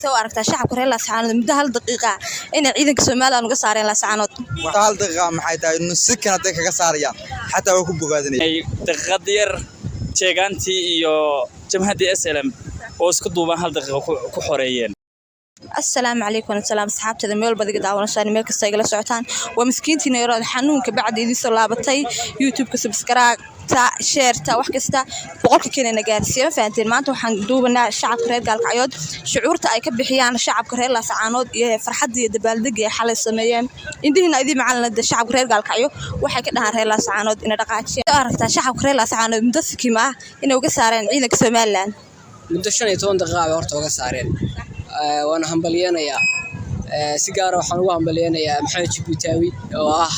soo aragtaa shacabka reer Laascaanood muddo hal daqiiqa in ciidanka Soomaaliya uga saareen Laascaanood hal daqiiqa maxay tahay nusikan haday kaga saarayaan xataa way ku bogaadinayaan daqiiqad yar jeegantii iyo jamhadii SLM oo isku duuban hal daqiiqo ku xoreeyeen السلام عليكم السلام صحابتي ميل بدي داونشان ميل كستا igala socotaan waa miskiintina yaroo xanuunka bacdi idin soo laabatay YouTube ka subscribe ta share ta wax kasta boqolka keenana gaarsiin faanteen maanta waxaan duubanaa shacabka reer Gaalkacyood shucuurta ay ka bixiyaan shacabka reer Laascaanood iyo farxadda iyo dabaaldega ay xalay sameeyeen indihina idin macallinada shacabka reer Gaalkacyo waxay ka dhahaan reer Laascaanood in dhaqaaqay aragtaa shacabka reer Laascaanood muddo fikima inay uga saareen ciidanka Soomaaliland muddo 15 daqiiqo horta uga saareen وانا همبليانيا سيجارة وحنوه همبليانيا محمد جبوتاوي وآه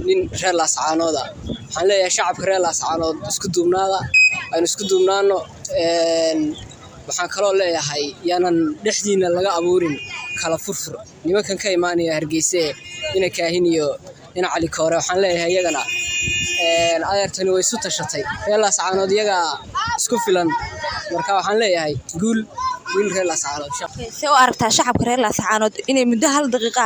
نين ريال لاسعانودا حنلاقي شعب ريال لاسعانود اسكتومنا أنا اسكتومنا إنه وحن كلا لا هاي يعني نحدينا لقى أبورين كلا فرفر لما كان كيماني هرجيسة هنا كاهنيو هنا على كورة وحنلاقي هاي جنا آيرتني ويسوت الشطي ريال لاسعانود يجا سكوفيلان مركب حنلاقي هاي قول reer Laascaanood soo aragtaa shacabka reer Laascaanood inay muddo hal daqiiqa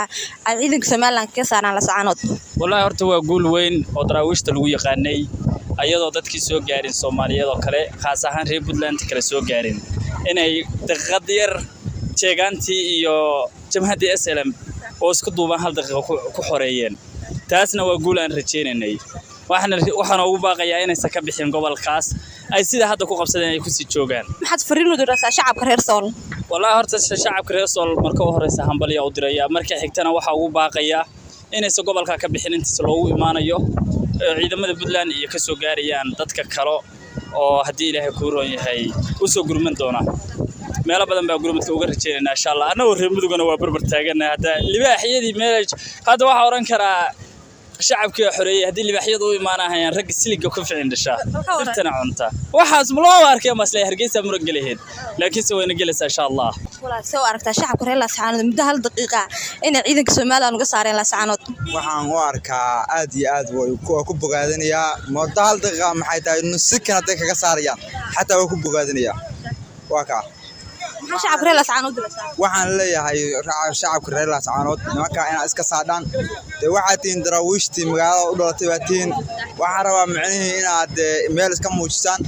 ay ciidanka Soomaaliland ka saaraan Laascaanood wallahi horta waa guul weyn oo daraawiishta lagu yaqaanay ayadoo dadkii soo gaarin Soomaaliyeed oo kale khaas ahaan reer Puntland kale soo gaarin inay daqiiqad yar jeegantii iyo jamhadii SLM oo isku duuban hal daqiiqo ku xoreeyeen taasna waa guul aan rajeynaynay waxaan ugu baaqayaa inay ka bixin gobolkaas ay sida hadda ku qabsadeen ay ku sii joogaan maxaad fariin u diraysaa shacabka reer Sool wallahi horta shacabka reer Sool marka horeysa hambaliya u diraya marka xigtana waxa ugu baaqayaa inay gobolka ka bixin inta loogu imaanayo ciidamada Puntland iyo ka soo gaarayaan dadka kale oo hadii Ilaahay ku roon yahay u soo gurman doona meelo badan baa gurmadka uga rajeynaa insha Allah anagoo reer mudugana waa barbar taaganahay hadda libaaxiyadii meel hadda waxa oran karaa shacabka xoreeyay hadii libaaxiyadu u imaanayaan rag siliga ku ficin dhasha dirtana cunta waxaas loo arkay maslay Hargeysa murug galeeyeen laakiin soo wayna galaysaa insha Allah walaal soo aragtaa shacabka reer Laascaanood muddo hal daqiiqa in ciidanka Soomaaliland uga saareen Laascaanood waxaan u arkaa aad iyo aad way ku bogaadinayaa muddo hal daqiiqa maxay tahay nusikan haday kaga saarayaan xataa way ku bogaadinayaa waa ka shacabka reer Laascaanood waxaan leeyahay shacabka reer Laascaanood nimanka inay iska saadaan waxay tiin daraawiishtii magaalada u dhalatay baatiin waxa rabaa macnaheedu inaad meel iska muujisaan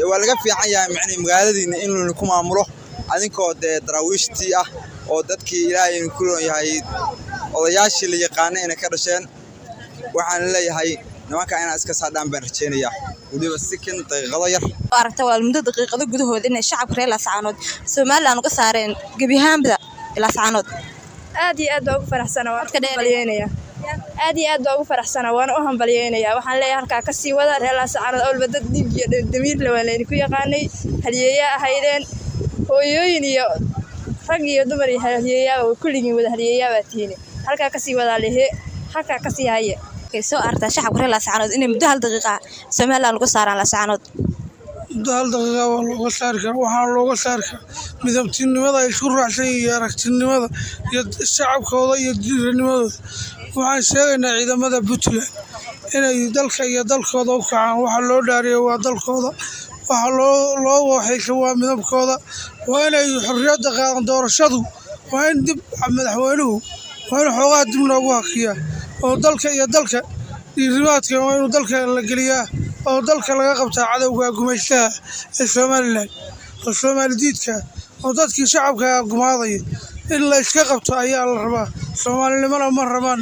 waa laga fiican yahay macnaheedu magaaladiina in la ku maamulo adinkoo daraawiishtii ah oo dadkii Ilaahay ku roon yahay odayaashii la yaqaan inay ka dhasheen waxaan leeyahay nimanka inay iska saadaan baan rajeynayaa waliba sikin daqiiqado yar aragtaa walaal muddo daqiiqado gudahooda in shacabka reer Laascaanood Soomaaliland uga saareen gabihaanba Laascaanood aad iyo aad ugu faraxsanahay waan ka dheereeynaya aad iyo aad ugu faraxsanahay waan u hambalyeynaya waxaan leeyahay halka ka sii wada reer Laascaanood oo dad dib iyo damiir la walayn ku yaqaanay haliyeeya ahaydeen hooyooyin iyo rag iyo dumar iyo haliyeeya oo kulligiin wada haliyeeya baatiin halka ka sii wada leeyahay halka ka sii haya soo aragtaa shacabka reer Laascaanood inay muddo hal daqiiqa Soomaaliland uga saaraan Laascaanood hal daqiiqa waa looga saari karaa waxaa looga saari karaa midabtinimada ay isku raacsan yihiin aragtinimada iyo shacabkooda iyo diiranimadooda waxaan sheegaynaa ciidamada Puntland inay dalka iyo dalkooda u kacaan waxa loo dhaariyo waa dalkooda waxa loo waxay waa midabkooda waa inay xorriyadda qaadan doorashadu waa in dib madaxweynuhu waa in xoogaa dib loogu hakiyaa oo dalka iyo dalka dhiirimaadka waa inuu dalka la geliyaa oo dalka laga qabtaa cadawga gumaystaha ee Soomaaliland oo Soomaali diidka oo dadkii shacabka gumaaday in la iska qabto ayaa la rabaa Soomaalinimada ma rabaan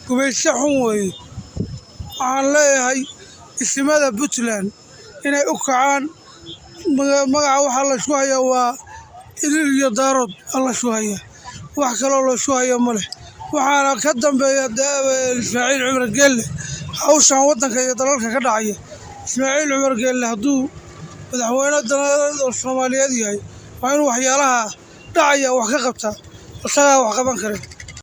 gumaysta xun weeye waxaan leeyahay ismada Puntland inay u kacaan magaca waxa la isku hayaa waa irir iyo daarood alla isku hayaa wax kaloo la isku hayaa ma leh waxaana ka dambeeya Ismaaciil Cumar Geelle hawshan wadanka iyo dalalka ka dhacaya Ismaaciil Cumar Geelle hadduu madaxweyne dalka Soomaaliyeed yahay waa inuu waxyaalaha dhacaya wax ka qabtaa isaga wax qaban kara